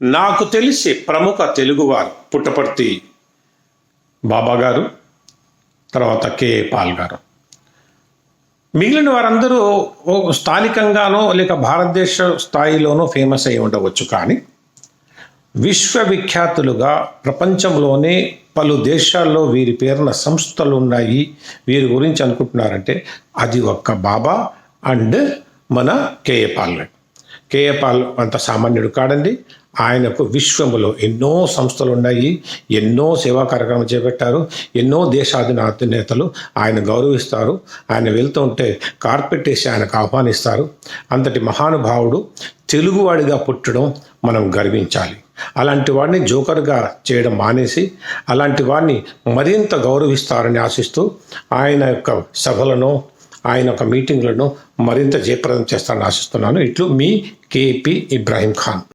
నాకు తెలిసి ప్రముఖ తెలుగువారు పుట్టపర్తి బాబా గారు, తర్వాత కేఏ పాల్ గారు. మిగిలిన వారందరూ స్థానికంగానో లేక భారతదేశ స్థాయిలోనో ఫేమస్ అయి ఉండవచ్చు, కానీ విశ్వవిఖ్యాతులుగా ప్రపంచంలోనే పలు దేశాల్లో వీరి పేరున సంస్థలు ఉన్నాయి. వీరి గురించి అనుకుంటున్నారంటే అది ఒక్క బాబా అండ్ మన కేఏ పాల్. కేఏ పాల్ అంత సామాన్యుడు కాడండి. ఆయనకు విశ్వములో ఎన్నో సంస్థలు ఉన్నాయి, ఎన్నో సేవా కార్యక్రమాలు చేపట్టారు. ఎన్నో దేశాధినేతలు ఆయన గౌరవిస్తారు. ఆయన వెళ్తూ ఉంటే కార్పెట్ వేసి ఆయనకు ఆహ్వానిస్తారు. అంతటి మహానుభావుడు తెలుగువాడిగా పుట్టడం మనం గర్వించాలి. అలాంటి వాడిని జోకర్గా చేయడం మానేసి అలాంటి వాడిని మరింత గౌరవిస్తారని ఆశిస్తూ ఆయన యొక్క సభలను, ఆయన యొక్క మీటింగ్లను మరింత జయప్రదం చేస్తారని ఆశిస్తున్నాను. ఇట్లు మీ కేపీ ఇబ్రాహీం ఖాన్.